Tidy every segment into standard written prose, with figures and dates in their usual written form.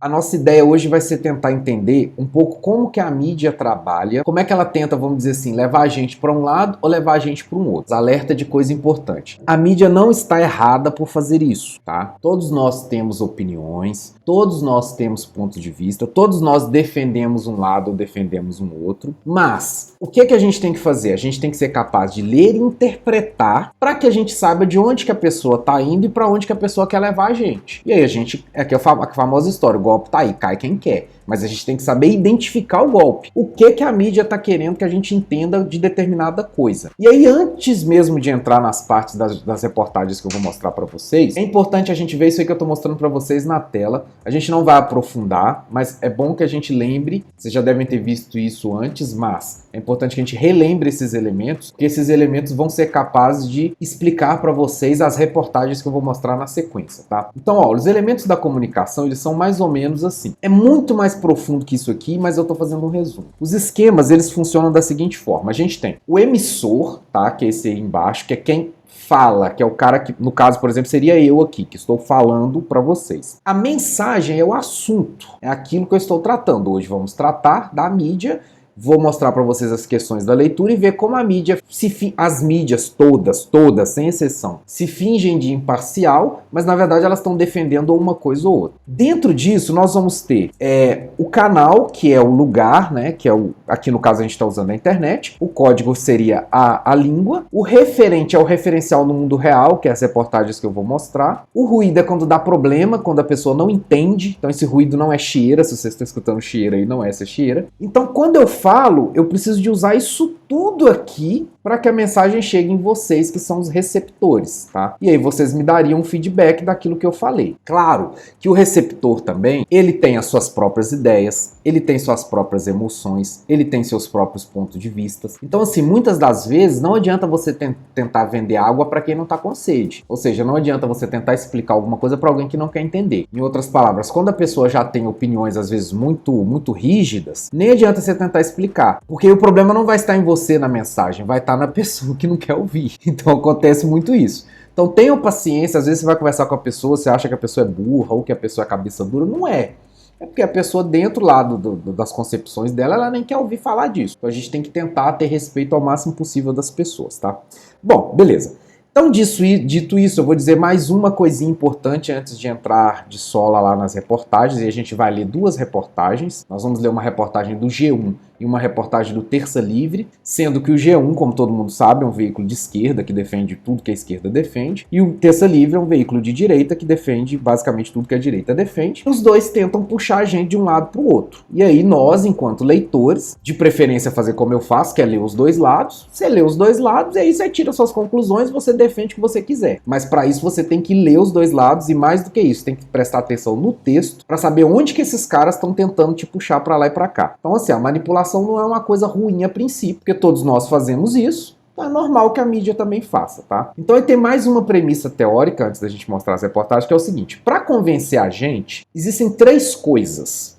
A nossa ideia hoje vai ser tentar entender um pouco como que a mídia trabalha, como é que ela tenta, vamos dizer assim, levar a gente para um lado ou levar a gente para um outro. Alerta de coisa importante. A mídia não está errada por fazer isso, tá? Todos nós temos opiniões, todos nós temos pontos de vista, todos nós defendemos um lado ou defendemos um outro, mas o que a gente tem que fazer? A gente tem que ser capaz de ler e interpretar para que a gente saiba de onde que a pessoa está indo e para onde que a pessoa quer levar a gente. E aí a gente, aqui é a famosa história, o golpe tá aí, cai quem quer. Mas a gente tem que saber identificar o golpe. O que a mídia tá querendo que a gente entenda de determinada coisa. E aí, antes mesmo de entrar nas partes das reportagens que eu vou mostrar para vocês, é importante a gente ver isso aí que eu tô mostrando para vocês na tela. A gente não vai aprofundar, mas é bom que a gente lembre, vocês já devem ter visto isso antes, mas é importante que a gente relembre esses elementos, porque esses elementos vão ser capazes de explicar para vocês as reportagens que eu vou mostrar na sequência, tá? Então, ó, os elementos da comunicação, eles são mais ou menos assim. É muito mais profundo que isso aqui, mas eu tô fazendo um resumo. Os esquemas, eles funcionam da seguinte forma. A gente tem o emissor, tá? Que é esse aí embaixo, que é quem fala, que é o cara que, no caso, por exemplo, seria eu aqui, que estou falando para vocês. A mensagem é o assunto, é aquilo que eu estou tratando. Hoje vamos tratar da mídia. Vou mostrar para vocês as questões da leitura e ver como a mídia, as mídias todas, sem exceção, se fingem de imparcial, mas na verdade elas estão defendendo uma coisa ou outra. Dentro disso, nós vamos ter o canal, que é o lugar, né, que é aqui no caso a gente está usando a internet, o código seria a língua, o referente é o referencial no mundo real, que é as reportagens que eu vou mostrar, o ruído é quando dá problema, quando a pessoa não entende, então esse ruído não é chieira, se vocês estão escutando chieira aí, não é essa chieira. Então quando eu falo, eu preciso de usar isso tudo aqui para que a mensagem chegue em vocês, que são os receptores, tá? E aí vocês me dariam um feedback daquilo que eu falei. Claro que o receptor também, ele tem as suas próprias ideias, ele tem suas próprias emoções, ele tem seus próprios pontos de vista. Então, assim, muitas das vezes não adianta você tentar vender água para quem não está com sede. Ou seja, não adianta você tentar explicar alguma coisa para alguém que não quer entender. Em outras palavras, quando a pessoa já tem opiniões, às vezes, muito rígidas, nem adianta você tentar explicar. Porque o problema não vai estar em você na mensagem, vai estar na pessoa que não quer ouvir. Então acontece muito isso. Então tenham paciência, às vezes você vai conversar com a pessoa, você acha que a pessoa é burra ou que a pessoa é cabeça dura, não é. É porque a pessoa dentro lá das concepções dela, ela nem quer ouvir falar disso. Então a gente tem que tentar ter respeito ao máximo possível das pessoas, tá? Bom, beleza. Então, dito isso, eu vou dizer mais uma coisinha importante antes de entrar de sola lá nas reportagens, e a gente vai ler duas reportagens. Nós vamos ler uma reportagem do G1 e uma reportagem do Terça Livre, sendo que o G1, como todo mundo sabe, é um veículo de esquerda que defende tudo que a esquerda defende, e o Terça Livre é um veículo de direita que defende basicamente tudo que a direita defende. Os dois tentam puxar a gente de um lado para o outro. E aí nós, enquanto leitores, de preferência fazer como eu faço, que é ler os dois lados, você lê os dois lados e aí você tira suas conclusões, você defende o que você quiser. Mas para isso você tem que ler os dois lados e mais do que isso, tem que prestar atenção no texto para saber onde que esses caras estão tentando te puxar para lá e para cá. Então assim, a manipulação não é uma coisa ruim a princípio, porque todos nós fazemos isso. É normal que a mídia também faça, tá? Então aí tem mais uma premissa teórica, antes da gente mostrar as reportagens, que é o seguinte: para convencer a gente, existem três coisas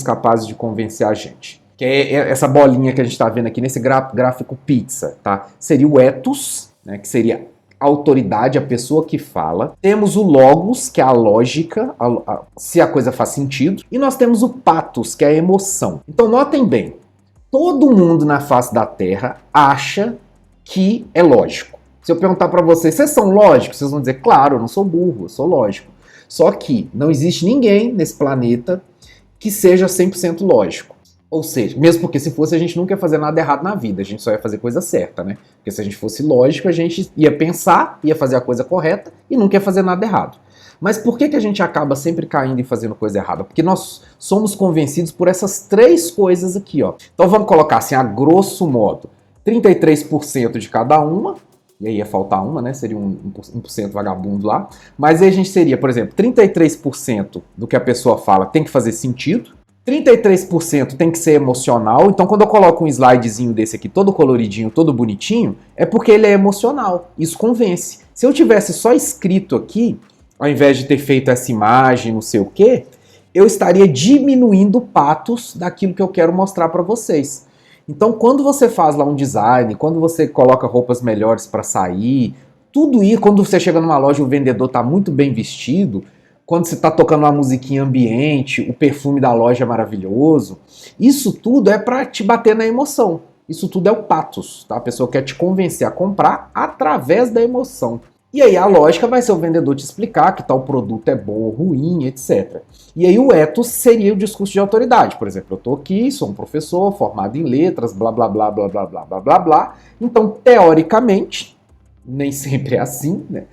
capazes de convencer a gente. Que é essa bolinha que a gente está vendo aqui nesse gráfico pizza, tá? Seria o ethos, né, que seria a autoridade, a pessoa que fala. Temos o logos, que é a lógica, se a coisa faz sentido. E nós temos o pathos, que é a emoção. Então notem bem, todo mundo na face da Terra acha que é lógico. Se eu perguntar para vocês são lógicos? Vocês vão dizer, claro, eu não sou burro, eu sou lógico. Só que não existe ninguém nesse planeta que seja 100% lógico. Ou seja, mesmo porque se fosse a gente nunca ia fazer nada errado na vida, a gente só ia fazer coisa certa, né? Porque se a gente fosse lógico, a gente ia pensar, ia fazer a coisa correta e nunca ia fazer nada errado. Mas por que a gente acaba sempre caindo e fazendo coisa errada? Porque nós somos convencidos por essas três coisas aqui, ó. Então vamos colocar assim, a grosso modo, 33% de cada uma, e aí ia faltar uma, né? Seria 1% vagabundo lá. Mas aí a gente seria, por exemplo, 33% do que a pessoa fala tem que fazer sentido, 33% tem que ser emocional. Então quando eu coloco um slidezinho desse aqui, todo coloridinho, todo bonitinho, é porque ele é emocional. Isso convence. Se eu tivesse só escrito aqui, ao invés de ter feito essa imagem, não sei o quê, eu estaria diminuindo o pathos daquilo que eu quero mostrar para vocês. Então quando você faz lá um design, quando você coloca roupas melhores para sair, tudo isso, quando você chega numa loja e o vendedor está muito bem vestido, quando você tá tocando uma musiquinha ambiente, o perfume da loja é maravilhoso, isso tudo é para te bater na emoção. Isso tudo é o pathos, tá? A pessoa quer te convencer a comprar através da emoção. E aí a lógica vai ser o vendedor te explicar que tal produto é bom ou ruim, etc. E aí o ethos seria o discurso de autoridade. Por exemplo, eu estou aqui, sou um professor formado em letras, blá blá blá blá blá blá blá blá blá. Então, teoricamente, nem sempre é assim, né?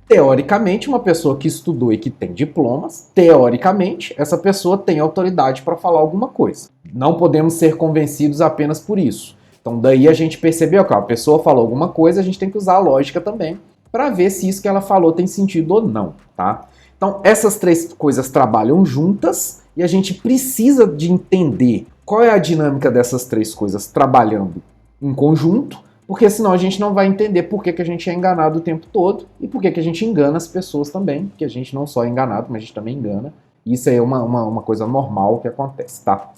Teoricamente, uma pessoa que estudou e que tem diplomas, teoricamente, essa pessoa tem autoridade para falar alguma coisa. Não podemos ser convencidos apenas por isso. Então, daí a gente percebeu que a pessoa falou alguma coisa, a gente tem que usar a lógica também para ver se isso que ela falou tem sentido ou não, tá? Então, essas três coisas trabalham juntas e a gente precisa de entender qual é a dinâmica dessas três coisas trabalhando em conjunto, porque senão a gente não vai entender por que a gente é enganado o tempo todo e por que a gente engana as pessoas também, porque a gente não só é enganado, mas a gente também engana. Isso é uma coisa normal que acontece, tá?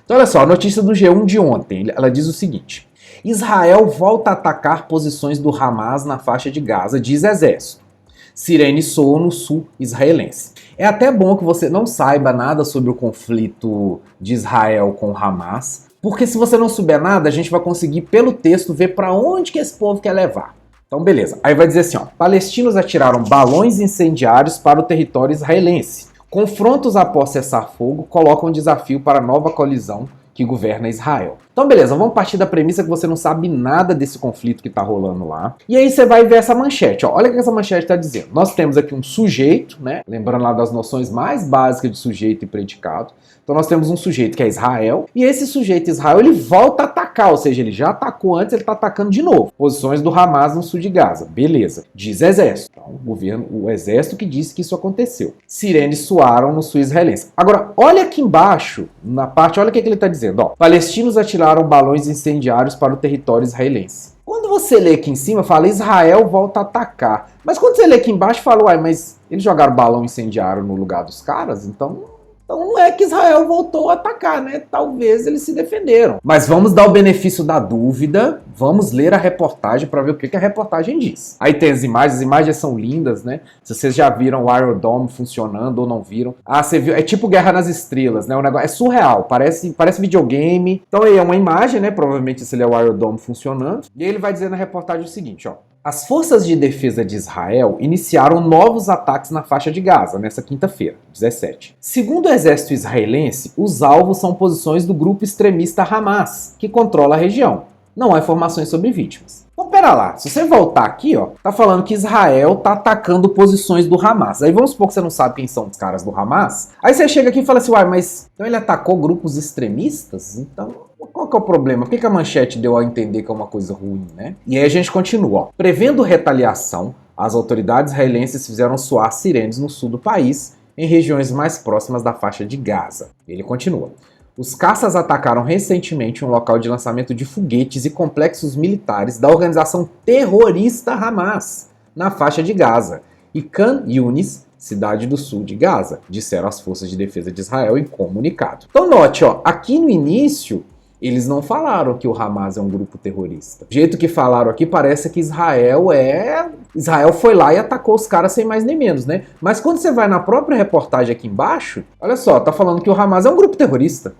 Então, olha só, a notícia do G1 de ontem, ela diz o seguinte: Israel volta a atacar posições do Hamas na faixa de Gaza, diz exército. Sirene soa no sul israelense. É até bom que você não saiba nada sobre o conflito de Israel com o Hamas, porque se você não souber nada, a gente vai conseguir, pelo texto, ver para onde que esse povo quer levar. Então, beleza. Aí vai dizer assim, ó, palestinos atiraram balões incendiários para o território israelense. Confrontos após cessar fogo colocam um desafio para a nova colisão que governa Israel. Então, beleza, vamos partir da premissa que você não sabe nada desse conflito que está rolando lá. E aí você vai ver essa manchete, ó. Olha o que essa manchete está dizendo. Nós temos aqui um sujeito, né? Lembrando lá das noções mais básicas de sujeito e predicado. Então nós temos um sujeito que é Israel, e esse sujeito Israel, ele volta a atacar, ou seja, ele já atacou antes, ele está atacando de novo. Posições do Hamas no sul de Gaza. Beleza. Diz exército. Então, o exército que disse que isso aconteceu. Sirenes soaram no sul israelense. Agora, olha aqui embaixo, na parte, olha o que ele está dizendo. Ó, palestinos atiraram balões incendiários para o território israelense. Quando você lê aqui em cima, fala Israel volta a atacar. Mas quando você lê aqui embaixo, fala, uai, mas eles jogaram balão incendiário no lugar dos caras? Então não é que Israel voltou a atacar, né? Talvez eles se defenderam. Mas vamos dar o benefício da dúvida, vamos ler a reportagem para ver o que a reportagem diz. Aí tem as imagens são lindas, né? Se vocês já viram o Iron Dome funcionando ou não viram. Ah, você viu? É tipo Guerra nas Estrelas, né? O negócio é surreal, parece videogame. Então aí é uma imagem, né? Provavelmente esse é o Iron Dome funcionando. E aí ele vai dizer na reportagem o seguinte, ó. As forças de defesa de Israel iniciaram novos ataques na faixa de Gaza nessa quinta-feira, 17. Segundo o exército israelense, os alvos são posições do grupo extremista Hamas, que controla a região. Não há informações sobre vítimas. Então, pera lá, se você voltar aqui, ó, tá falando que Israel tá atacando posições do Hamas. Aí vamos supor que você não sabe quem são os caras do Hamas. Aí você chega aqui e fala assim, uai, mas então ele atacou grupos extremistas? Então, qual que é o problema? Por que a manchete deu a entender que é uma coisa ruim, né? E aí a gente continua, ó. Prevendo retaliação, as autoridades israelenses fizeram soar sirenes no sul do país, em regiões mais próximas da faixa de Gaza. Ele continua. Os caças atacaram recentemente um local de lançamento de foguetes e complexos militares da organização terrorista Hamas, na faixa de Gaza, e Khan Yunis, cidade do sul de Gaza, disseram as forças de defesa de Israel em comunicado. Então note, ó, aqui no início, eles não falaram que o Hamas é um grupo terrorista. Do jeito que falaram aqui, parece que Israel foi lá e atacou os caras sem mais nem menos, né? Mas quando você vai na própria reportagem aqui embaixo, olha só, tá falando que o Hamas é um grupo terrorista.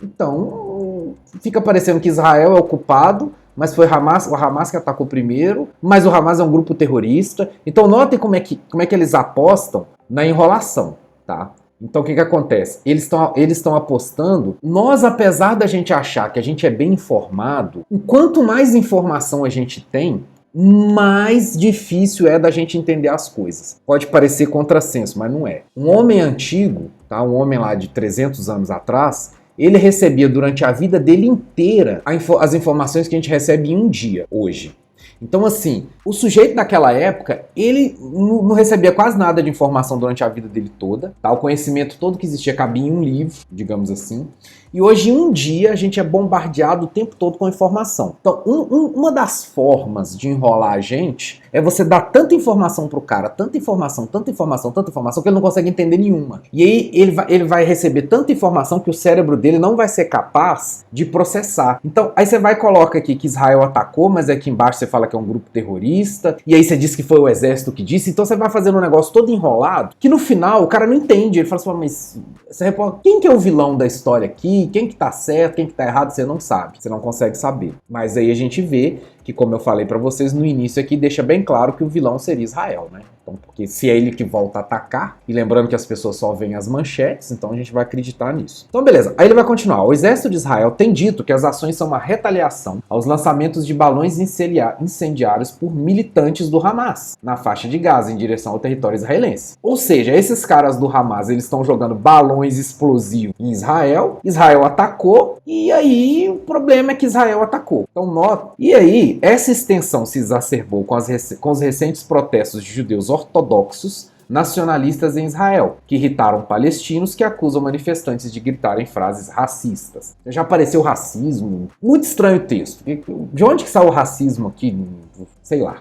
Então, fica parecendo que Israel é o culpado, mas foi o Hamas que atacou primeiro, mas o Hamas é um grupo terrorista. Então notem como é que eles apostam na enrolação, tá? Então o que acontece? Eles estão apostando. Nós, apesar da gente achar que a gente é bem informado, quanto mais informação a gente tem, mais difícil é da gente entender as coisas. Pode parecer contrassenso, mas não é. Um homem antigo, tá? Um homem lá de 300 anos atrás, ele recebia durante a vida dele inteira as informações que a gente recebe em um dia, hoje. Então, assim, o sujeito daquela época, ele não recebia quase nada de informação durante a vida dele toda, tá? O conhecimento todo que existia cabia em um livro, digamos assim. E hoje, em um dia, a gente é bombardeado o tempo todo com informação. Então, uma das formas de enrolar a gente é você dar tanta informação pro cara, tanta informação, que ele não consegue entender nenhuma. E aí, ele vai receber tanta informação que o cérebro dele não vai ser capaz de processar. Então, aí você vai e coloca aqui que Israel atacou, mas aqui embaixo você fala fala que é um grupo terrorista, e aí você diz que foi o exército que disse, então você vai fazendo um negócio todo enrolado, que no final o cara não entende, ele fala assim, mas você repara, quem que é o vilão da história aqui, quem que tá certo, quem que tá errado, você não sabe, você não consegue saber. Mas aí a gente vê que, como eu falei pra vocês no início aqui, deixa bem claro que o vilão seria Israel, né? Então, porque se é ele que volta a atacar, e lembrando que as pessoas só veem as manchetes, então a gente vai acreditar nisso. Então, beleza. Aí ele vai continuar. O exército de Israel tem dito que as ações são uma retaliação aos lançamentos de balões incendiários por militantes do Hamas na faixa de Gaza, em direção ao território israelense. Ou seja, esses caras do Hamas, eles estão jogando balões explosivos em Israel, Israel atacou, e aí o problema é que Israel atacou. Então, nota. E aí, essa extensão se exacerbou com os recentes protestos de judeus ortodoxos nacionalistas em Israel, que irritaram palestinos que acusam manifestantes de gritarem frases racistas. Já apareceu racismo? Muito estranho o texto. De onde que saiu o racismo aqui? Sei lá.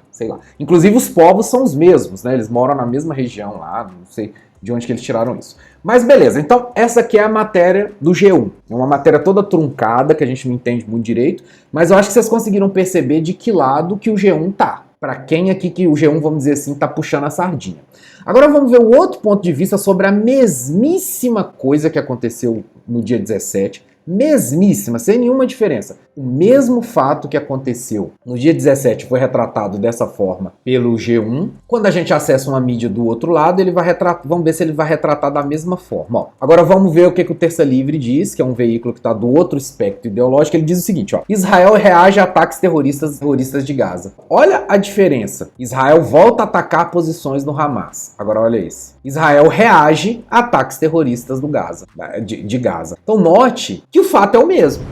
Inclusive os povos são os mesmos, né? Eles moram na mesma região lá, não sei de onde que eles tiraram isso. Mas beleza, então essa aqui é a matéria do G1. É uma matéria toda truncada, que a gente não entende muito direito, mas eu acho que vocês conseguiram perceber de que lado que o G1 tá. Para quem aqui que o G1, vamos dizer assim, tá puxando a sardinha. Agora vamos ver o outro ponto de vista sobre a mesmíssima coisa que aconteceu no dia 17. Mesmíssima, sem nenhuma diferença. O mesmo fato que aconteceu no dia 17 foi retratado dessa forma pelo G1. Quando a gente acessa uma mídia do outro lado, ele vai retratar, vamos ver se ele vai retratar da mesma forma. Ó, agora vamos ver o que o Terça Livre diz, que é um veículo que está do outro espectro ideológico. Ele diz o seguinte, ó: Israel reage a ataques terroristas de Gaza. Olha a diferença. Israel volta a atacar posições no Hamas. Agora olha isso. Israel reage a ataques terroristas do Gaza, de Gaza. Então note que o fato é o mesmo.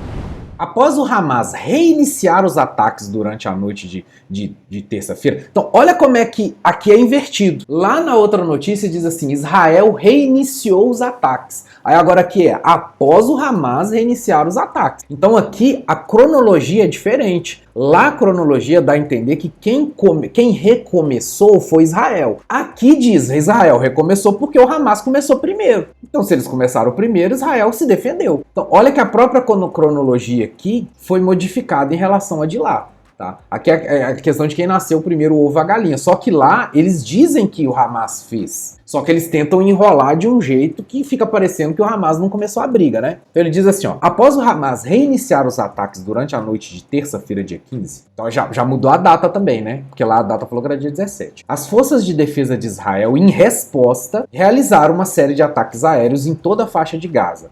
Após o Hamas reiniciar os ataques durante a noite de terça-feira, então olha como é que aqui é invertido. Lá na outra notícia diz assim, Israel reiniciou os ataques. Aí agora aqui é, após o Hamas reiniciar os ataques. Então aqui a cronologia é diferente. Lá a cronologia dá a entender que quem recomeçou foi Israel. Aqui diz, Israel recomeçou porque o Hamas começou primeiro. Então se eles começaram primeiro, Israel se defendeu. Então olha que a própria cronologia aqui foi modificada em relação a de lá. Tá? Aqui é a questão de quem nasceu primeiro, o ovo, a galinha. Só que lá eles dizem que o Hamas fez. Só que eles tentam enrolar de um jeito que fica parecendo que o Hamas não começou a briga, né? Então ele diz assim, ó: após o Hamas reiniciar os ataques durante a noite de terça-feira, dia 15, então já mudou a data também, né? Porque lá a data falou que era dia 17. As forças de defesa de Israel, em resposta, realizaram uma série de ataques aéreos em toda a faixa de Gaza.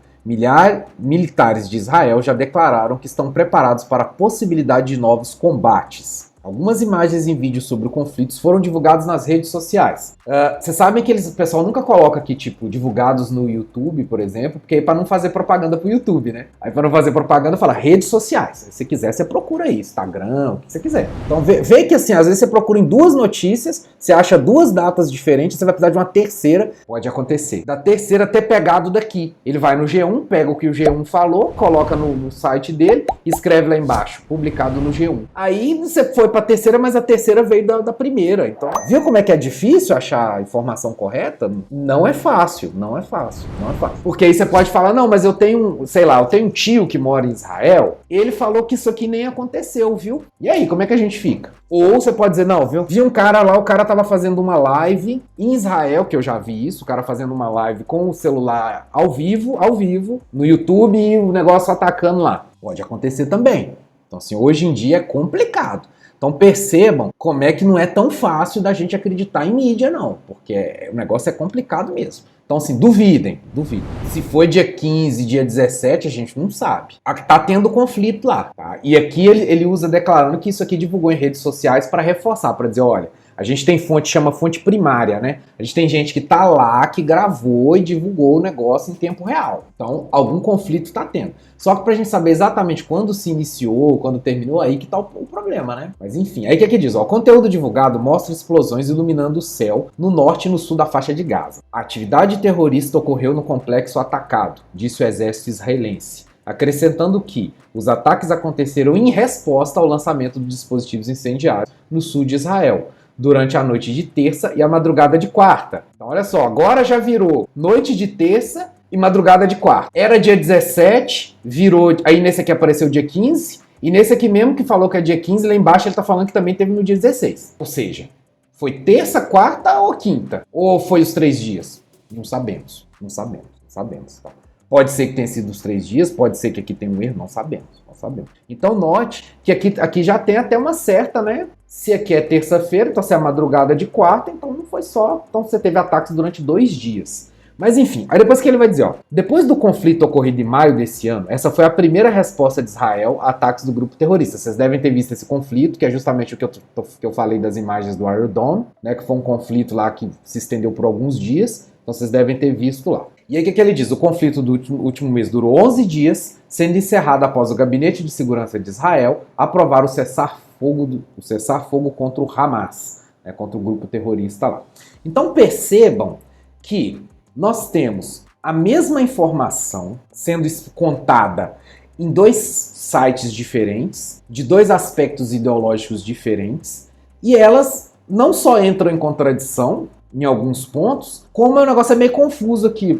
Militares de Israel já declararam que estão preparados para a possibilidade de novos combates. Algumas imagens e vídeos sobre o conflito foram divulgados nas redes sociais. Vocês sabem que o pessoal nunca coloca aqui, tipo, divulgados no YouTube, por exemplo, porque aí para não fazer propaganda pro YouTube, né? Aí para não fazer propaganda, fala redes sociais. Se quiser, você procura aí, Instagram, o que você quiser. Então vê que assim, às vezes você procura em duas notícias, você acha duas datas diferentes, você vai precisar de uma terceira, pode acontecer. Da terceira ter pegado daqui. Ele vai no G1, pega o que o G1 falou, coloca no site dele, escreve lá embaixo, publicado no G1. Aí você foi pra terceira, mas a terceira veio da primeira. Então, viu como é que é difícil achar a informação correta? Não é fácil. Porque aí você pode falar, não, mas eu tenho um tio que mora em Israel, ele falou que isso aqui nem aconteceu, viu? E aí, como é que a gente fica? Ou você pode dizer, não, viu? Vi um cara lá, o cara tava fazendo uma live em Israel, que eu já vi isso, o cara fazendo uma live com o celular ao vivo, no YouTube, e o negócio atacando lá. Pode acontecer também. Então, assim, hoje em dia é complicado. Então percebam como é que não é tão fácil da gente acreditar em mídia, não. Porque o negócio é complicado mesmo. Então, assim, duvidem. Se foi dia 15, dia 17, a gente não sabe. Tá tendo conflito lá, tá? E aqui ele usa declarando que isso aqui divulgou em redes sociais para reforçar, para dizer, olha, a gente tem fonte, chama fonte primária, né? A gente tem gente que tá lá, que gravou e divulgou o negócio em tempo real. Então, algum conflito tá tendo. Só que pra gente saber exatamente quando se iniciou, quando terminou, aí que tá o problema, né? Mas enfim, aí o que aqui diz? Ó, o conteúdo divulgado mostra explosões iluminando o céu no norte e no sul da faixa de Gaza. A atividade terrorista ocorreu no complexo atacado, disse o exército israelense, acrescentando que os ataques aconteceram em resposta ao lançamento de dispositivos incendiários no sul de Israel, durante a noite de terça e a madrugada de quarta. Então olha só, agora já virou noite de terça e madrugada de quarta. Era dia 17, virou, aí nesse aqui apareceu dia 15, E nesse aqui mesmo que falou que é dia 15, lá embaixo ele tá falando que também teve no dia 16. Ou seja, foi terça, quarta ou quinta? Ou foi os 3 dias? Não sabemos. Não sabemos. Tá? Pode ser que tenha sido os 3 dias, pode ser que aqui tenha um erro, não sabemos. Então note que aqui já tem até uma certa, né? Se aqui é terça-feira, então se é a madrugada de quarta, então não foi só. Então você teve ataques durante 2 dias. Mas enfim, aí depois que ele vai dizer, ó, depois do conflito ocorrido em maio desse ano, essa foi a primeira resposta de Israel a ataques do grupo terrorista. Vocês devem ter visto esse conflito, que é justamente o que eu falei das imagens do Iron Dome, né, que foi um conflito lá que se estendeu por alguns dias, então vocês devem ter visto lá. E aí o que ele diz? O conflito do último mês durou 11 dias, sendo encerrado após o Gabinete de Segurança de Israel aprovar o cessar-fogo contra o Hamas, né, contra o grupo terrorista lá. Então percebam que nós temos a mesma informação sendo contada em 2 sites diferentes, de 2 aspectos ideológicos diferentes, e elas não só entram em contradição em alguns pontos, como o negócio é meio confuso aqui.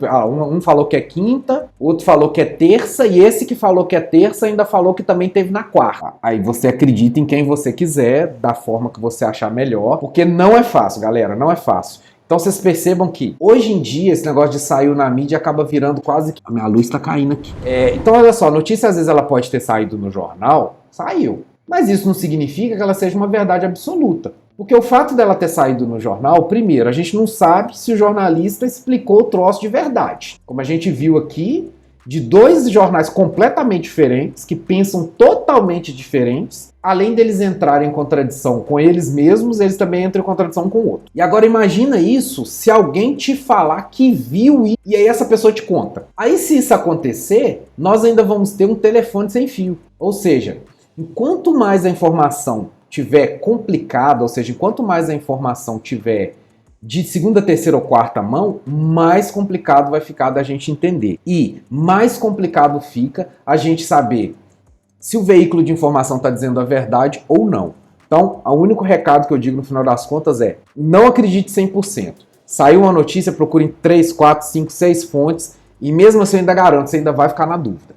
Um falou que é quinta, outro falou que é terça, e esse que falou que é terça ainda falou que também teve na quarta. Aí você acredita em quem você quiser, da forma que você achar melhor, porque não é fácil, galera, não é fácil. Então vocês percebam que, hoje em dia, esse negócio de saiu na mídia acaba virando quase que... A minha luz tá caindo aqui. Então olha só, a notícia às vezes ela pode ter saído no jornal, saiu. Mas isso não significa que ela seja uma verdade absoluta. Porque o fato dela ter saído no jornal, primeiro, a gente não sabe se o jornalista explicou o troço de verdade. Como a gente viu aqui, de 2 jornais completamente diferentes, que pensam totalmente diferentes, além deles entrarem em contradição com eles mesmos, eles também entram em contradição com o outro. E agora imagina isso se alguém te falar que viu isso, e aí essa pessoa te conta. Aí se isso acontecer, nós ainda vamos ter um telefone sem fio. Ou seja, enquanto mais a informação tiver complicada, ou seja, enquanto mais a informação tiver de segunda, terceira ou quarta mão, mais complicado vai ficar da gente entender. E mais complicado fica a gente saber se o veículo de informação está dizendo a verdade ou não. Então, o único recado que eu digo no final das contas é: não acredite 100%. Saiu uma notícia, procure em 3, 4, 5, 6 fontes, e mesmo assim eu ainda garanto, você ainda vai ficar na dúvida.